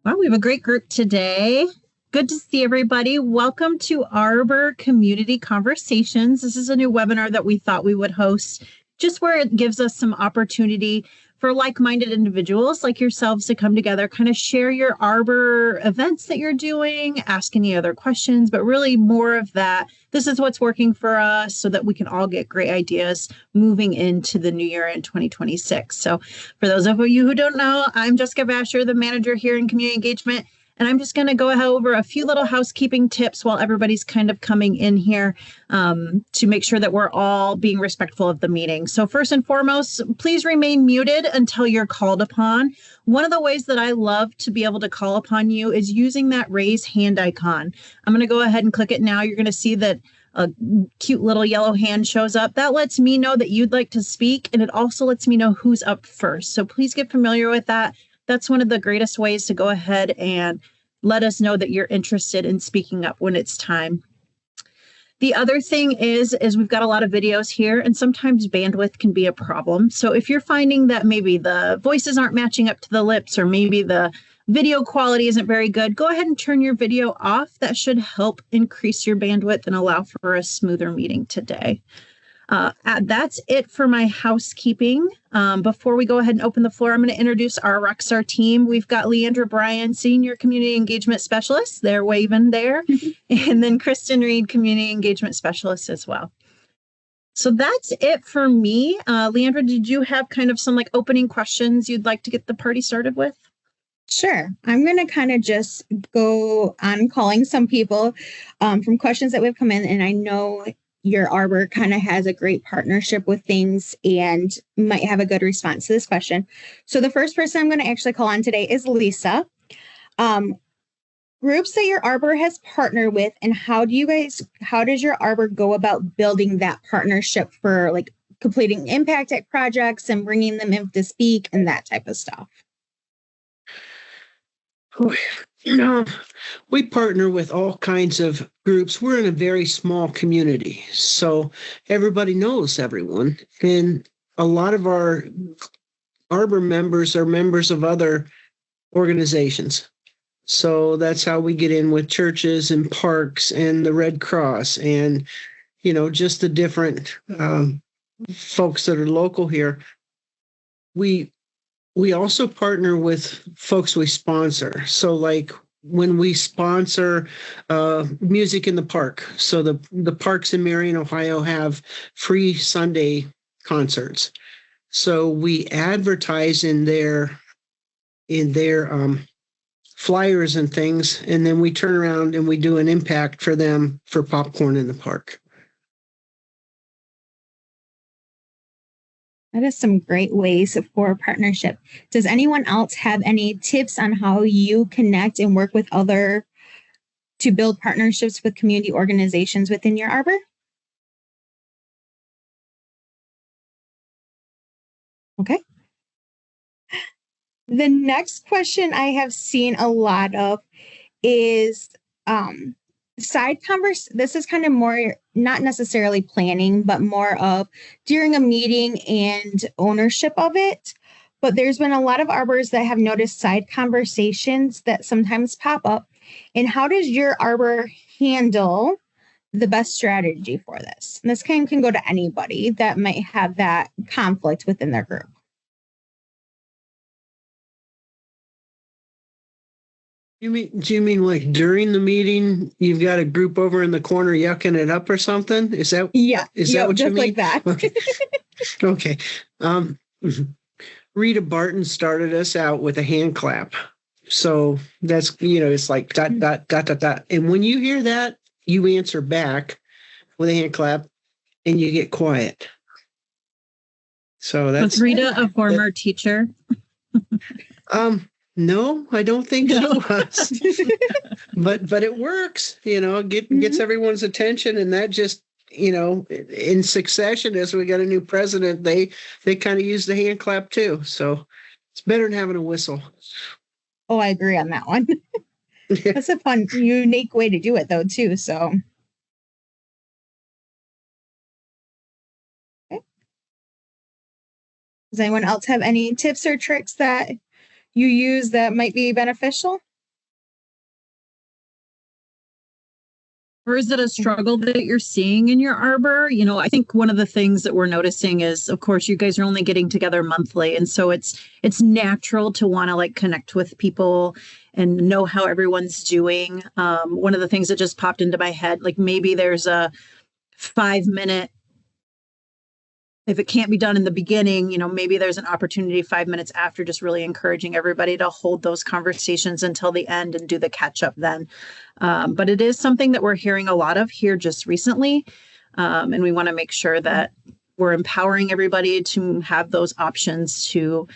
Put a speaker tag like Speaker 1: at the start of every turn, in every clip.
Speaker 1: Well, we have a great group today. Good to see everybody. Welcome to Arbor Community Conversations. This is a new webinar that we thought we would host, just where it gives us some opportunity for like-minded individuals like yourselves to come together, kind of share your Arbor events that you're doing, ask any other questions, but really more of that. This is what's working for us so that we can all get great ideas moving into the new year in 2026. So for those of you who don't know, I'm Jessica Vasher, the manager here in community engagement. And I'm just going to go over a few little housekeeping tips while everybody's kind of coming in here to make sure that we're all being respectful of the meeting. So first and foremost, please remain muted until you're called upon. One of the ways that I love to be able to call upon you is using that raise hand icon. I'm going to go ahead and click it now. You're going to see that a cute little yellow hand shows up. That lets me know that you'd like to speak, and it also lets me know who's up first. So please get familiar with that. That's one of the greatest ways to go ahead and let us know that you're interested in speaking up when it's time. The other thing is we've got a lot of videos here, and sometimes bandwidth can be a problem. So if you're finding that maybe the voices aren't matching up to the lips, or maybe the video quality isn't very good, go ahead and turn your video off. That should help increase your bandwidth and allow for a smoother meeting today. That's it for my housekeeping. Before we go ahead and open the floor, I'm going to introduce our Rockstar team. We've got Leandra Bryan, Senior Community Engagement Specialist. They're waving there. And then Kristen Reed, Community Engagement Specialist as well. So that's it for me. Leandra, did you have kind of some like opening questions you'd like to get the party started with?
Speaker 2: Sure. I'm going to kind of just go on calling some people from questions that we've come in, and I know your Arbor kind of has a great partnership with things and might have a good response to this question. So the first person I'm going to actually call on today is Lisa. Groups that your Arbor has partnered with, and how does your Arbor go about building that partnership for like completing impact projects and bringing them in to speak and that type of stuff?
Speaker 3: We partner with all kinds of groups. We're in a very small community, so everybody knows everyone. And a lot of our Arbor members are members of other organizations. So that's how we get in with churches and parks and the Red Cross and, just the different folks that are local here. We also partner with folks we sponsor. So like when we sponsor music in the park. So the parks in Marion, Ohio have free Sunday concerts. So we advertise in their flyers and things, and then we turn around and we do an impact for them for popcorn in the park.
Speaker 2: That is some great ways for partnership. Does anyone else have any tips on how you connect and work with to build partnerships with community organizations within your Arbor? Okay. The next question I have seen a lot of is this is kind of more not necessarily planning, but more of during a meeting and ownership of it. But there's been a lot of Arbors that have noticed side conversations that sometimes pop up. And how does your Arbor handle the best strategy for this? And this can go to anybody that might have that conflict within their group.
Speaker 3: Do you mean like during the meeting, you've got a group over in the corner yucking it up or something? Is that what you mean?
Speaker 2: Like that.
Speaker 3: Okay. Okay. Rita Barton started us out with a hand clap. So that's, it's like dot, dot, dot, dot, dot. And when you hear that, you answer back with a hand clap and you get quiet. So that's...
Speaker 1: Was Rita a former teacher?
Speaker 3: No, I don't think she was. but it works, gets everyone's attention, and that just, in succession, as we got a new president, they kind of use the hand clap too. So it's better than having a whistle.
Speaker 2: Oh, I agree on that one. That's a fun, unique way to do it though, too. So. Okay. Does anyone else have any tips or tricks that you use that might be beneficial?
Speaker 1: Or is it a struggle that you're seeing in your arbor? I think one of the things that we're noticing is, of course, you guys are only getting together monthly. And so it's natural to want to like connect with people and know how everyone's doing. One of the things that just popped into my head, like maybe there's a 5 minute, if it can't be done in the beginning, maybe there's an opportunity 5 minutes after, just really encouraging everybody to hold those conversations until the end and do the catch up then. But it is something that we're hearing a lot of here just recently. And we want to make sure that we're empowering everybody to have those options to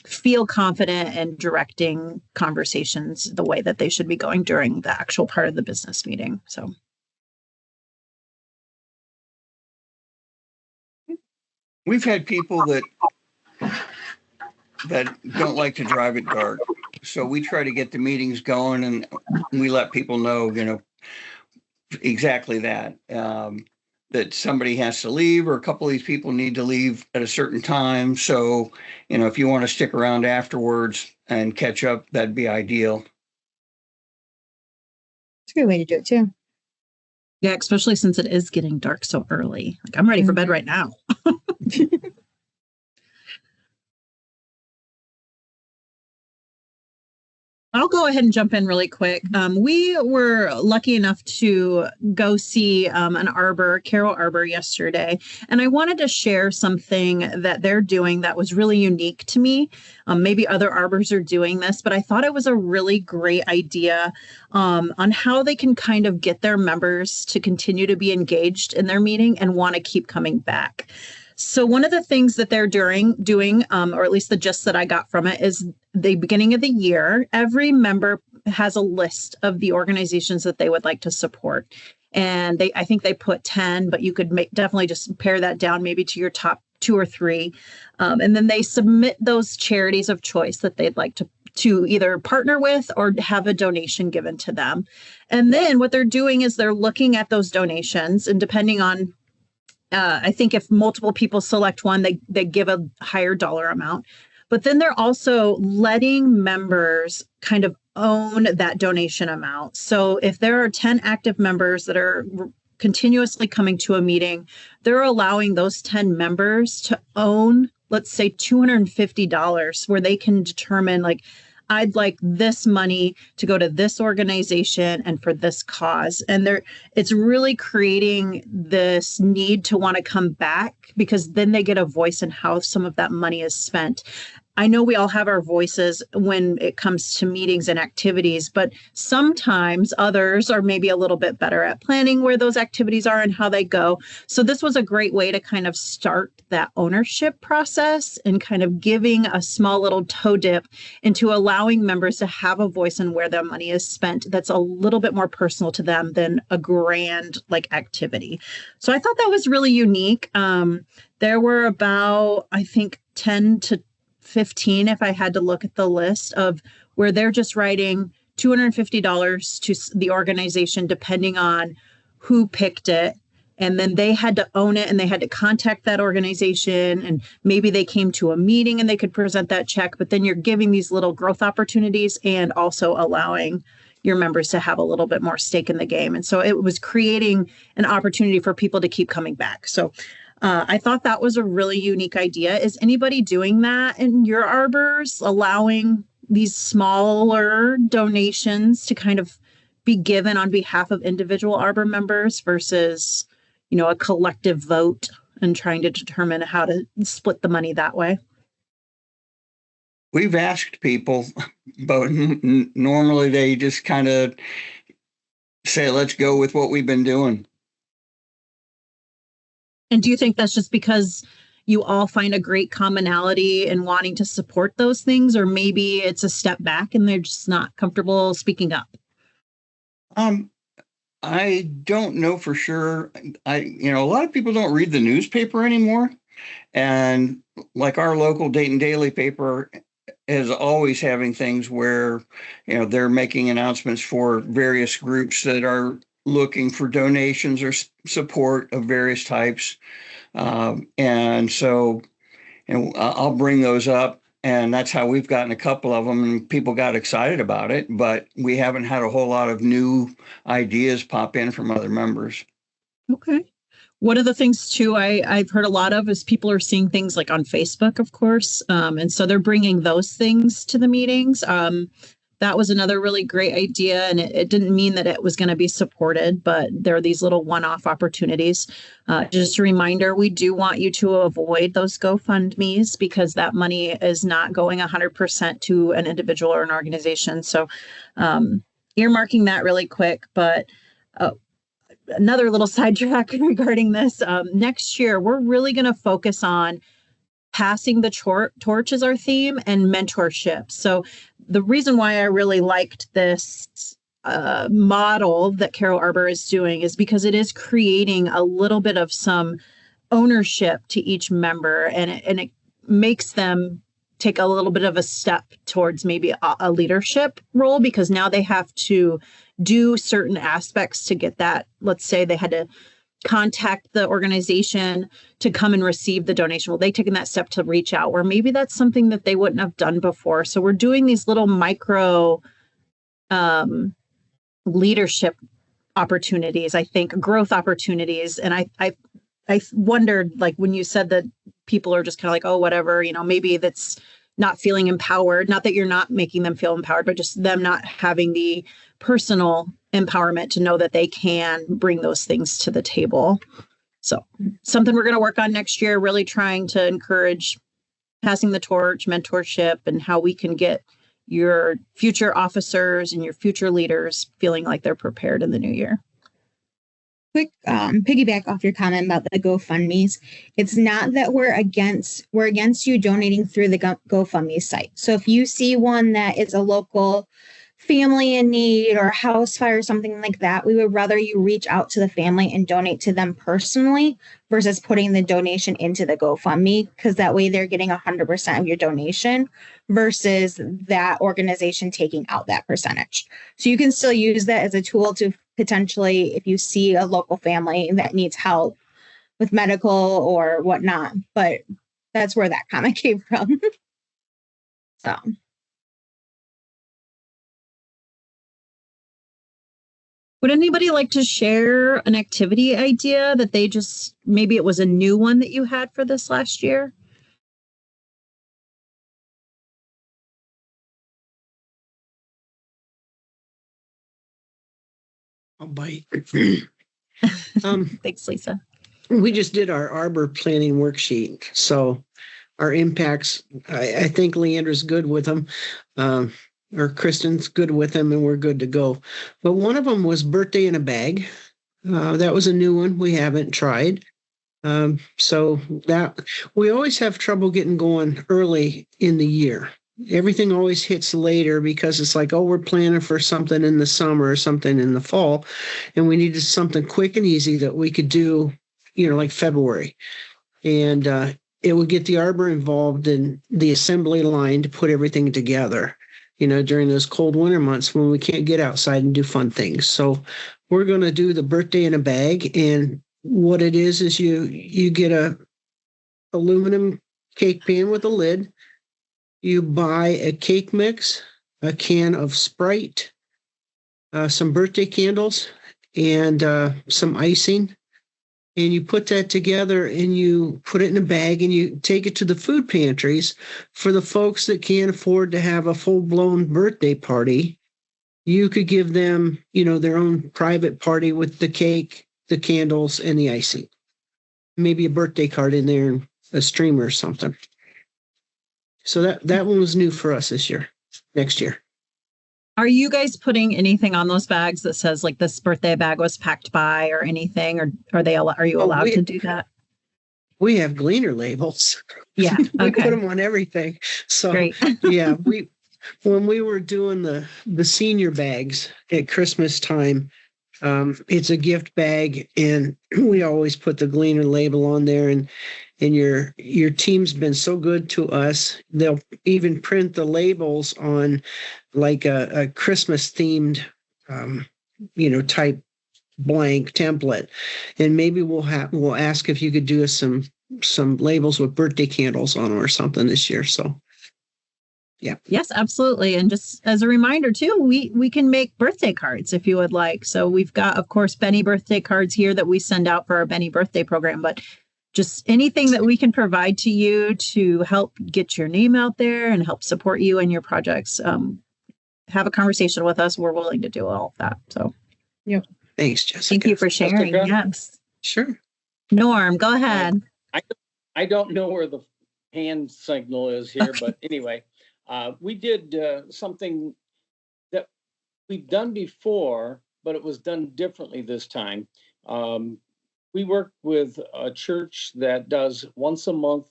Speaker 1: feel confident in directing conversations the way that they should be going during the actual part of the business meeting. So.
Speaker 4: We've had people that don't like to drive at dark. So we try to get the meetings going, and we let people know, exactly that, that somebody has to leave, or a couple of these people need to leave at a certain time. So, if you want to stick around afterwards and catch up, that'd be ideal.
Speaker 2: It's a good way to do it too.
Speaker 1: Yeah, especially since it is getting dark so early. Like I'm ready for bed right now. I'll go ahead and jump in really quick. We were lucky enough to go see an arbor, Carol Arbor, yesterday. And I wanted to share something that they're doing that was really unique to me. Maybe other arbors are doing this, but I thought it was a really great idea on how they can kind of get their members to continue to be engaged in their meeting and want to keep coming back. So one of the things that they're doing, or at least the gist that I got from it, is the beginning of the year, every member has a list of the organizations that they would like to support. And I think they put 10, but you could definitely just pare that down maybe to your top 2 or 3. And then they submit those charities of choice that they'd like to either partner with or have a donation given to them. And then what they're doing is they're looking at those donations, and depending on I think if multiple people select one, they give a higher dollar amount. But then they're also letting members kind of own that donation amount. So if there are 10 active members that are continuously coming to a meeting, they're allowing those 10 members to own, let's say, $250, where they can determine, like, I'd like this money to go to this organization and for this cause. And it's really creating this need to want to come back, because then they get a voice in how some of that money is spent. I know we all have our voices when it comes to meetings and activities, but sometimes others are maybe a little bit better at planning where those activities are and how they go. So this was a great way to kind of start that ownership process and kind of giving a small little toe dip into allowing members to have a voice in where their money is spent that's a little bit more personal to them than a grand like activity. So I thought that was really unique. There were about, I think, 10 to 15, if I had to look at the list, of where they're just writing $250 to the organization, depending on who picked it. And then they had to own it, and they had to contact that organization, and maybe they came to a meeting and they could present that check. But then you're giving these little growth opportunities and also allowing your members to have a little bit more stake in the game. And so it was creating an opportunity for people to keep coming back. So I thought that was a really unique idea. Is anybody doing that in your arbors, allowing these smaller donations to kind of be given on behalf of individual arbor members versus, a collective vote and trying to determine how to split the money that way?
Speaker 4: We've asked people, but normally they just kind of say, let's go with what we've been doing.
Speaker 1: And do you think that's just because you all find a great commonality in wanting to support those things, or maybe it's a step back and they're just not comfortable speaking up?
Speaker 4: I don't know for sure. A lot of people don't read the newspaper anymore. And like our local Dayton Daily paper is always having things where, they're making announcements for various groups that are looking for donations or support of various types. And so, I'll bring those up. And that's how we've gotten a couple of them, and people got excited about it, but we haven't had a whole lot of new ideas pop in from other members.
Speaker 1: Okay. One of the things too, I've heard a lot of is people are seeing things like on Facebook, of course. And so they're bringing those things to the meetings. That was another really great idea. And it didn't mean that it was going to be supported, but there are these little one-off opportunities. Just a reminder, we do want you to avoid those GoFundMes because that money is not going 100% to an individual or an organization. So earmarking that really quick, but another little sidetrack regarding this. Next year, we're really going to focus on passing the torch as our theme and mentorship. So the reason why I really liked this model that Carol Arbor is doing is because it is creating a little bit of some ownership to each member, and it makes them take a little bit of a step towards maybe a leadership role, because now they have to do certain aspects to get that. Let's say they had to contact the organization to come and receive the donation. Well, they've taken that step to reach out, where maybe that's something that they wouldn't have done before. So we're doing these little micro leadership opportunities, I think, growth opportunities. And I wondered, like, when you said that people are just kind of like, oh, whatever, maybe that's not feeling empowered, not that you're not making them feel empowered, but just them not having the personal empowerment to know that they can bring those things to the table. So something we're going to work on next year, really trying to encourage passing the torch, mentorship, and how we can get your future officers and your future leaders feeling like they're prepared in the new year.
Speaker 2: Quick piggyback off your comment about the GoFundMes. It's not that we're against you donating through the GoFundMe site. So if you see one that is a local family in need or a house fire or something like that, we would rather you reach out to the family and donate to them personally versus putting the donation into the GoFundMe, because that way they're getting 100% of your donation versus that organization taking out that percentage. So you can still use that as a tool to potentially, if you see a local family that needs help with medical or whatnot, but that's where that comment came from. So.
Speaker 1: Would anybody like to share an activity idea that they just, maybe it was a new one that you had for this last year?
Speaker 3: I'll bite.
Speaker 1: Thanks, Lisa.
Speaker 3: We just did our Arbor planning worksheet. So our impacts, I think Leandra's good with them. Or Kristen's good with them, and we're good to go. But one of them was birthday in a bag. That was a new one we haven't tried. So that we always have trouble getting going early in the year. Everything always hits later because it's like, oh, we're planning for something in the summer or something in the fall, and we needed something quick and easy that we could do, like February. And it would get the Arbor involved in the assembly line to put everything together, during those cold winter months when we can't get outside and do fun things. So we're going to do the birthday in a bag. And what it is you get a aluminum cake pan with a lid. You buy a cake mix, a can of Sprite, some birthday candles, and some icing. And you put that together and you put it in a bag and you take it to the food pantries. For the folks that can't afford to have a full-blown birthday party, you could give them, their own private party with the cake, the candles, and the icing. Maybe a birthday card in there and a streamer or something. So that one was new for us next year.
Speaker 1: Are you guys putting anything on those bags that says like this birthday bag was packed by or anything, or are you allowed to do that?
Speaker 3: We have Gleaner labels.
Speaker 1: Yeah. Okay.
Speaker 3: We put them on everything. So
Speaker 1: great.
Speaker 3: Yeah, when we were doing the senior bags at Christmas time, it's a gift bag, and we always put the Gleaner label on there. And your team's been so good to us. They'll even print the labels on like a Christmas themed, type blank template. And maybe we'll ask if you could do us some labels with birthday candles on them or something this year. So
Speaker 1: Yes, absolutely. And just as a reminder too, we can make birthday cards if you would like. So we've got, of course, Benny birthday cards here that we send out for our Benny birthday program, but just anything that we can provide to you to help get your name out there and help support you and your projects. Have a conversation with us. We're willing to do all of that. So
Speaker 2: Yep.
Speaker 3: Thanks, Jessica.
Speaker 1: thank you for sharing.
Speaker 5: Jessica?
Speaker 1: Yes.
Speaker 3: Sure.
Speaker 1: Norm, go ahead.
Speaker 5: I don't know where the hand signal is here, but anyway, we did something that we've done before, but it was done differently this time. We worked with a church that does once a month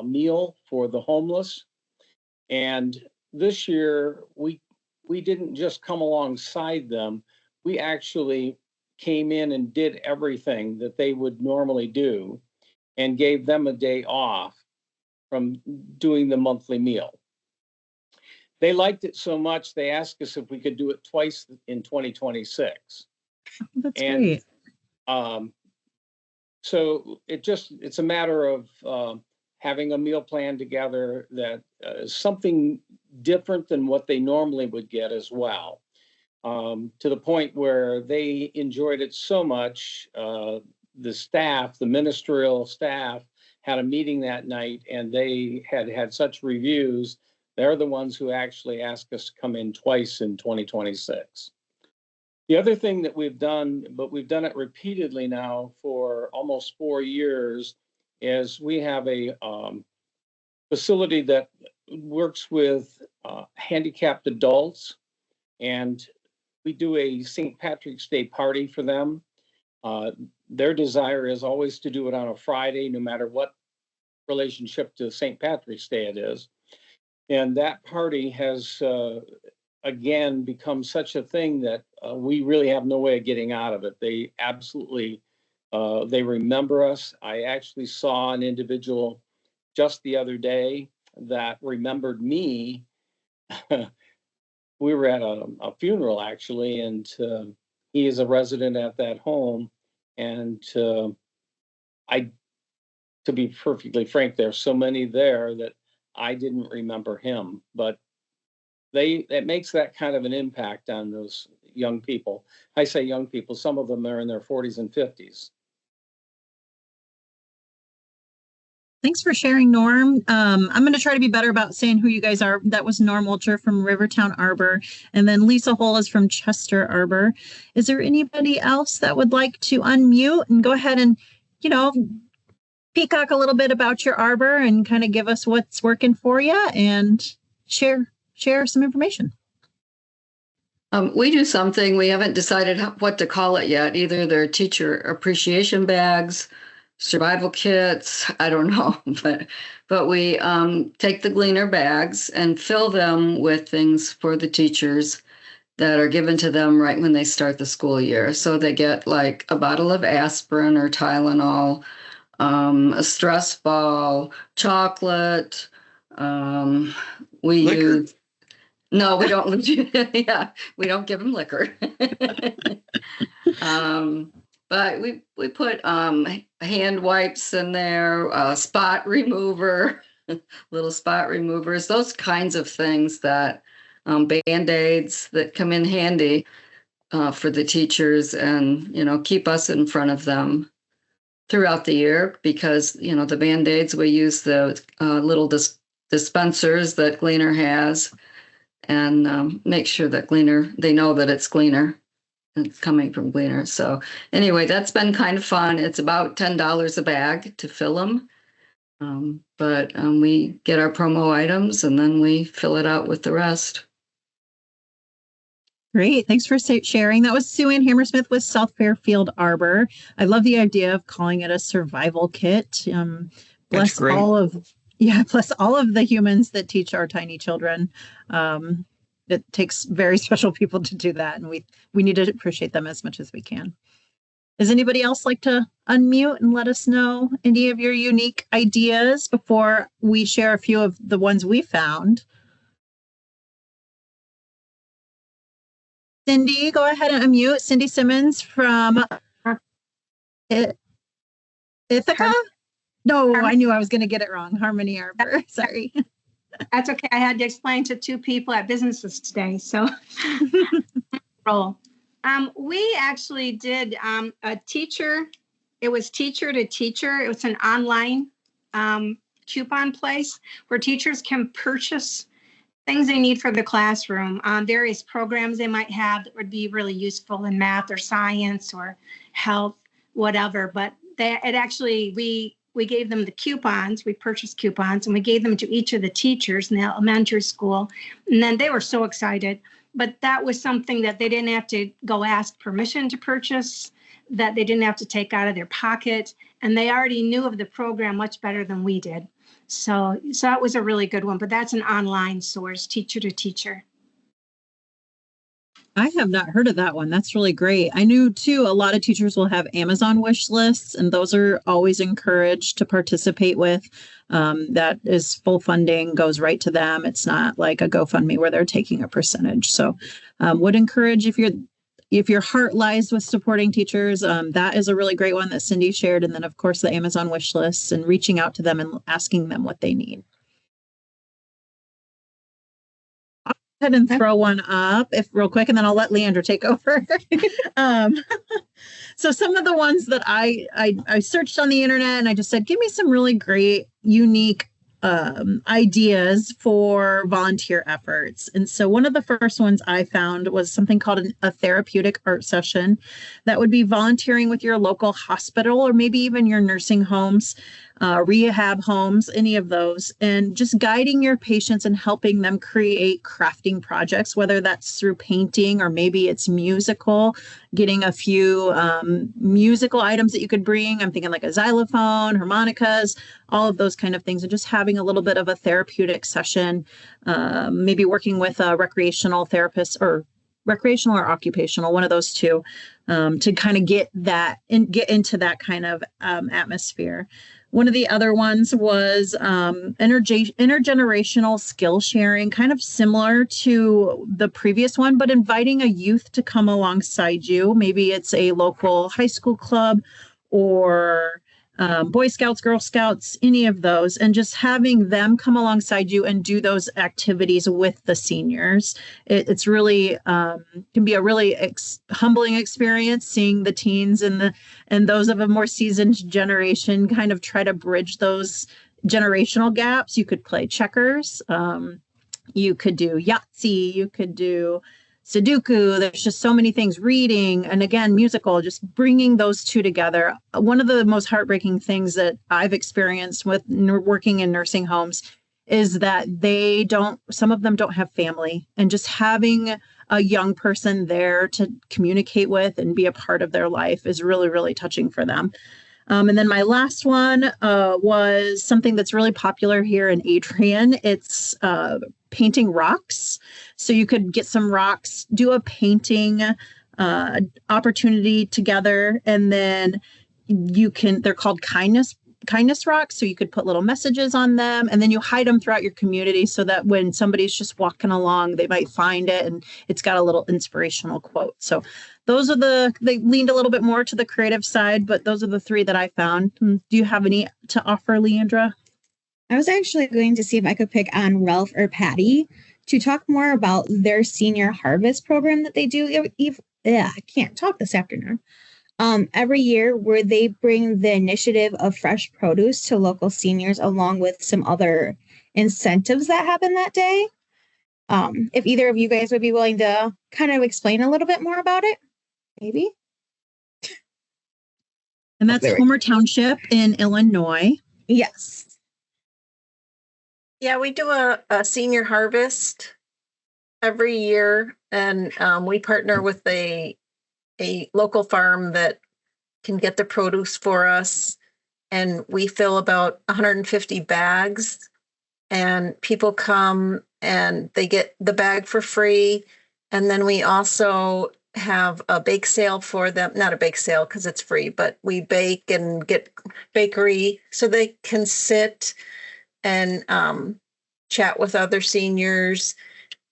Speaker 5: meal for the homeless. And this year, we didn't just come alongside them. We actually came in and did everything that they would normally do and gave them a day off from doing the monthly meal. They liked it so much, they asked us if we could do it twice in 2026.
Speaker 1: That's
Speaker 5: And
Speaker 1: great.
Speaker 5: so it's a matter of having a meal plan together that is something different than what they normally would get as well. To the point where they enjoyed it so much, the staff, the ministerial staff, had a meeting that night, and they had such reviews. They're the ones who actually asked us to come in twice in 2026. The other thing that we've done, but we've done it repeatedly now for almost 4 years, is we have a facility that works with handicapped adults, and we do a St. Patrick's Day party for them. Their desire is always to do it on a Friday, no matter what relationship to St. Patrick's Day it is. And that party has, again, become such a thing that we really have no way of getting out of it. They absolutely, they remember us. I actually saw an individual just the other day that remembered me. We were at a funeral, actually, and he is a resident at that home. And to be perfectly frank, there's so many there that I didn't remember him, but it makes that kind of an impact on those young people. I say young people, some of them are in their 40s and 50s.
Speaker 1: Thanks for sharing, Norm. I'm going to try to be better about saying who you guys are. That was Norm Wilcher from Rivertown Arbor, and then Lisa Hull is from Chester Arbor. Is there anybody else that would like to unmute and go ahead and, peacock a little bit about your arbor and kind of give us what's working for you and share some information?
Speaker 6: We do something. We haven't decided what to call it yet. Either they're teacher appreciation bags, survival kits, I don't know, but we take the Gleaner bags and fill them with things for the teachers that are given to them right when they start the school year. So they get like a bottle of aspirin or Tylenol, a stress ball, chocolate. We
Speaker 4: Liquor?
Speaker 6: use no, we don't. Yeah, we don't give them liquor. But we put hand wipes in there, spot remover, little spot removers, those kinds of things that Band-Aids that come in handy for the teachers and, keep us in front of them throughout the year because, the Band-Aids, we use the little dispensers that Gleaner has and make sure that they know that it's Gleaner. It's coming from Gleaner. So anyway, that's been kind of fun. It's about $10 a bag to fill them. But we get our promo items and then we fill it out with the rest.
Speaker 1: Great. Thanks for sharing. That was Sue Ann Hammersmith with South Fairfield Arbor. I love the idea of calling it a survival kit. Bless all of the humans that teach our tiny children. It takes very special people to do that, and we need to appreciate them as much as we can. Does anybody else like to unmute and let us know any of your unique ideas before we share a few of the ones we found? Cindy, go ahead and unmute. Cindy Simmons from Ithaca? No, I knew I was going to get it wrong. Harmony Arbor. Sorry.
Speaker 7: That's okay. I had to explain to two people at businesses today. So roll. We actually did a teacher. It was teacher to teacher. It was an online coupon place where teachers can purchase things they need for the classroom, various programs they might have that would be really useful in math or science or health, whatever. But we gave them the coupons. We purchased coupons and we gave them to each of the teachers in the elementary school. And then they were so excited. But that was something that they didn't have to go ask permission to purchase, that they didn't have to take out of their pocket. And they already knew of the program much better than we did. So that was a really good one, but that's an online source, teacher to teacher.
Speaker 1: I have not heard of that one. That's really great. I knew too, a lot of teachers will have Amazon wish lists, and those are always encouraged to participate with. That is full funding, goes right to them. It's not like a GoFundMe where they're taking a percentage. So would encourage, if your heart lies with supporting teachers, that is a really great one that Cindy shared. And then of course the Amazon wish lists and reaching out to them and asking them what they need. Ahead and throw one up if real quick, and then I'll let Leandra take over. So some of the ones that I searched on the internet, and I just said, give me some really great, unique ideas for volunteer efforts. And so one of the first ones I found was something called a therapeutic art session that would be volunteering with your local hospital or maybe even your nursing homes, rehab homes, any of those, and just guiding your patients and helping them create crafting projects, whether that's through painting or maybe it's musical, getting a few musical items that you could bring. I'm thinking like a xylophone, harmonicas, all of those kind of things, and just having a little bit of a therapeutic session, maybe working with a recreational therapist or recreational or occupational, one of those two, to kind of get into that kind of atmosphere. One of the other ones was intergenerational skill sharing, kind of similar to the previous one, but inviting a youth to come alongside you. Maybe it's a local high school club or Boy Scouts, Girl Scouts, any of those, and just having them come alongside you and do those activities with the seniors. It's really can be a really humbling experience seeing the teens and those of a more seasoned generation kind of try to bridge those generational gaps. You could play checkers. You could do Yahtzee. You could do Sudoku. There's just so many things, reading, and again, musical, just bringing those two together. One of the most heartbreaking things that I've experienced with working in nursing homes is that some of them don't have family, and just having a young person there to communicate with and be a part of their life is really, really touching for them. And then my last one was something that's really popular here in Adrian. It's painting rocks. So you could get some rocks, do a painting opportunity together, and then they're called kindness rocks. So you could put little messages on them, and then you hide them throughout your community so that when somebody's just walking along, they might find it and it's got a little inspirational quote. So those are they leaned a little bit more to the creative side, but those are the three that I found. Do you have any to offer, Leandra?
Speaker 2: I was actually going to see if I could pick on Ralph or Patty to talk more about their senior harvest program that they do. I can't talk this afternoon. Every year, where they bring the initiative of fresh produce to local seniors, along with some other incentives that happen that day. If either of you guys would be willing to kind of explain a little bit more about it, maybe.
Speaker 1: And that's Homer Township in Illinois.
Speaker 2: Yes.
Speaker 8: Yeah, we do a senior harvest every year, and we partner with a local farm that can get the produce for us, and we fill about 150 bags, and people come and they get the bag for free. And then we also have a bake sale for them, not a bake sale because it's free, but we bake and get bakery so they can sit and chat with other seniors.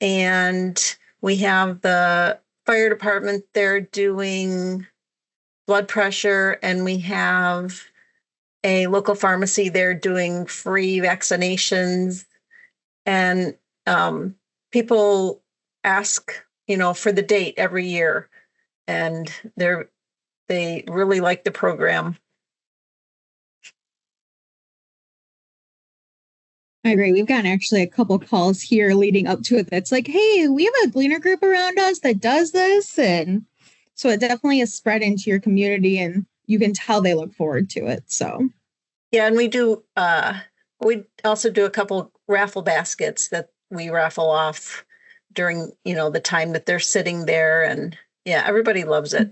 Speaker 8: And we have the fire department there doing blood pressure, and we have a local pharmacy there doing free vaccinations. And people ask, for the date every year, and they really like the program.
Speaker 2: I agree. We've gotten actually a couple calls here leading up to it that's like, hey, we have a Gleaner group around us that does this. And so it definitely is spread into your community, and you can tell they look forward to it. So
Speaker 8: yeah, and we also do a couple raffle baskets that we raffle off during, the time that they're sitting there. And yeah, everybody loves it.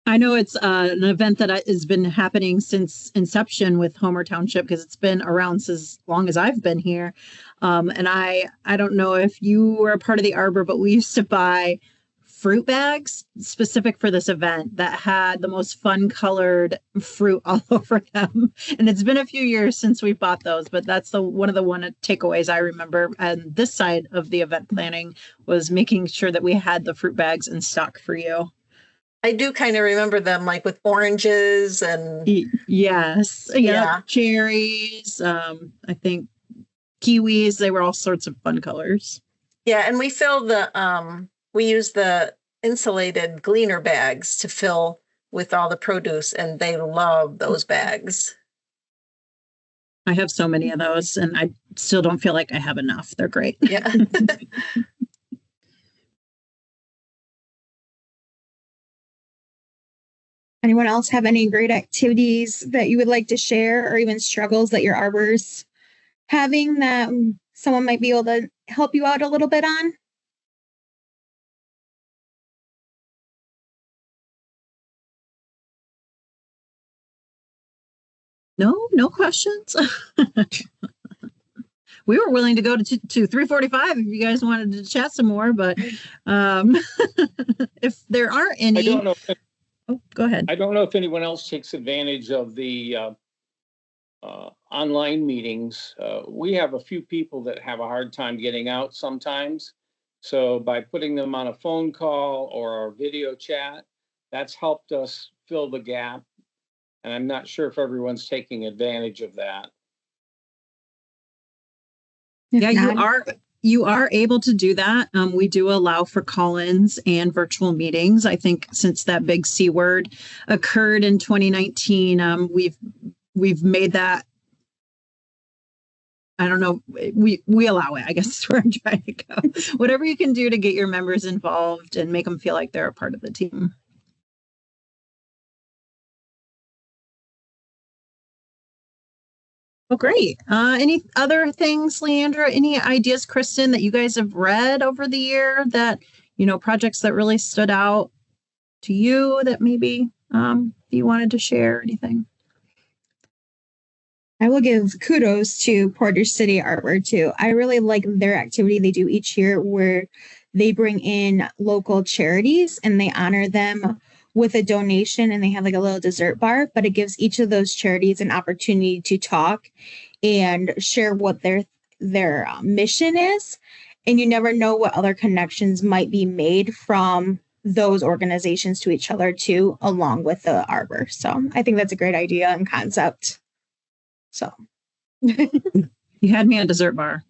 Speaker 1: I know it's an event that has been happening since inception with Homer Township, because it's been around as long as I've been here. And I don't know if you were a part of the Arbor, but we used to buy fruit bags specific for this event that had the most fun colored fruit all over them. And it's been a few years since we bought those, but that's one of the takeaways I remember. And this side of the event planning was making sure that we had the fruit bags in stock for you.
Speaker 8: I do kind of remember them, like with oranges and
Speaker 1: yes, yeah, cherries. I think kiwis. They were all sorts of fun colors.
Speaker 8: Yeah, and we use the insulated Gleaner bags to fill with all the produce, and they love those bags.
Speaker 1: I have so many of those, and I still don't feel like I have enough. They're great.
Speaker 8: Yeah.
Speaker 2: anyone else have any great activities that you would like to share, or even struggles that your arbor's having that someone might be able to help you out a little bit on?
Speaker 1: No questions. We were willing to go to 3:45 if you guys wanted to chat some more, but if there aren't any,
Speaker 5: I don't know.
Speaker 1: Go ahead.
Speaker 5: I don't know if anyone else takes advantage of the online meetings. We have a few people that have a hard time getting out sometimes. So by putting them on a phone call or a video chat, that's helped us fill the gap. And I'm not sure if everyone's taking advantage of that.
Speaker 1: Yeah, you are able to do that. We do allow for call-ins and virtual meetings. I think since that big C word occurred in 2019, we've made that. I don't know. We allow it, I guess is where I'm trying to go. Whatever you can do to get your members involved and make them feel like they're a part of the team. Well, great. Any other things, Leandra? Any ideas, Kristen, that you guys have read over the year that, projects that really stood out to you that maybe you wanted to share? Anything?
Speaker 2: I will give kudos to Portage City Arbor too. I really like their activity they do each year where they bring in local charities and they honor them with a donation, and they have like a little dessert bar, but it gives each of those charities an opportunity to talk and share what their mission is. And you never know what other connections might be made from those organizations to each other too, along with the Arbor. So I think that's a great idea and concept. So
Speaker 1: you had me on dessert bar.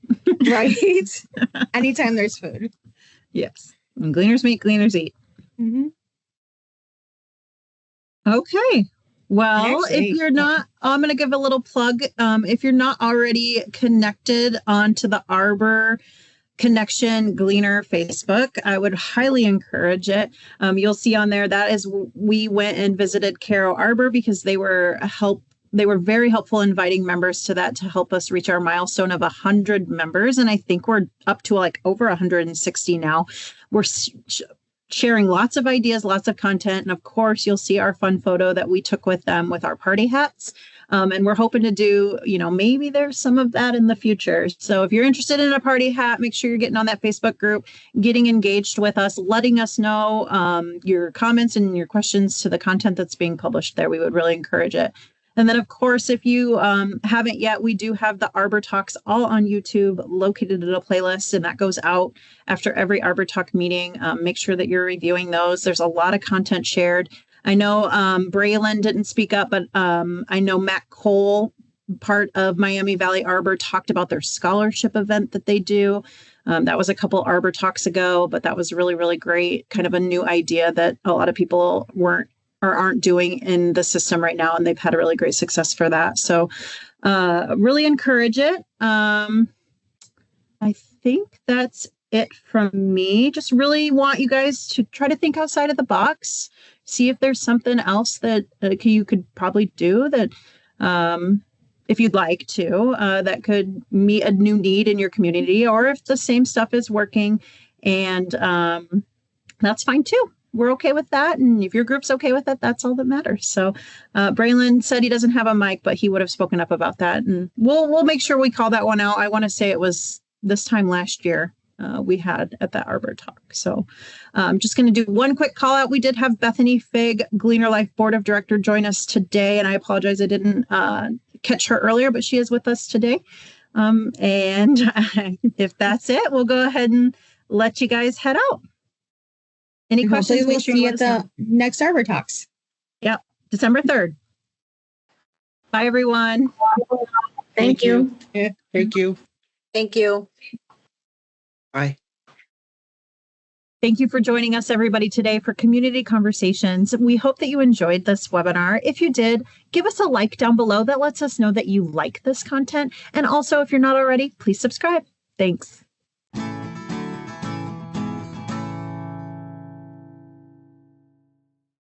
Speaker 2: Right. Anytime there's food.
Speaker 1: Yes. When Gleaners meet, Gleaners eat.
Speaker 2: Mm-hmm.
Speaker 1: Okay. Well, if you're not, I'm going to give a little plug. If you're not already connected onto the Arbor Connection Gleaner Facebook, I would highly encourage it. You'll see on there that is, we went and visited Caro Arbor because they were very helpful inviting members to that to help us reach our milestone of 100 members. And I think we're up to like over 160 now. We're sharing lots of ideas, lots of content. And of course, you'll see our fun photo that we took with them with our party hats. And we're hoping to do, maybe there's some of that in the future. So if you're interested in a party hat, make sure you're getting on that Facebook group, getting engaged with us, letting us know your comments and your questions to the content that's being published there. We would really encourage it. And then, of course, if you haven't yet, we do have the Arbor Talks all on YouTube, located in a playlist, and that goes out after every Arbor Talk meeting. Make sure that you're reviewing those. There's a lot of content shared. I know Braylon didn't speak up, but I know Matt Cole part of Miami Valley Arbor talked about their scholarship event that they do. That was a couple Arbor talks ago, but that was really, really great. Kind of a new idea that a lot of people aren't doing in the system right now. And they've had a really great success for that. So really encourage it. I think that's it from me. Just really want you guys to try to think outside of the box, see if there's something else that you could probably do that, if you'd like to, that could meet a new need in your community, or if the same stuff is working, and that's fine too. We're okay with that. And if your group's okay with it, that's all that matters. So Braylon said he doesn't have a mic, but he would have spoken up about that. And we'll make sure we call that one out. I want to say it was this time last year we had at that Arbor talk. So I'm just going to do one quick call out. We did have Bethany Fig, Gleaner Life Board of Director, join us today. And I apologize, I didn't catch her earlier, but she is with us today. And if that's it, we'll go ahead and let you guys head out. Any questions?
Speaker 2: We'll see you at the next Arbor Talks.
Speaker 1: Yep, December 3rd. Bye, everyone.
Speaker 8: Thank you.
Speaker 3: Yeah, thank you.
Speaker 8: Thank you.
Speaker 3: Bye.
Speaker 1: Thank you for joining us, everybody, today for Community Conversations. We hope that you enjoyed this webinar. If you did, give us a like down below. That lets us know that you like this content. And also, if you're not already, please subscribe. Thanks.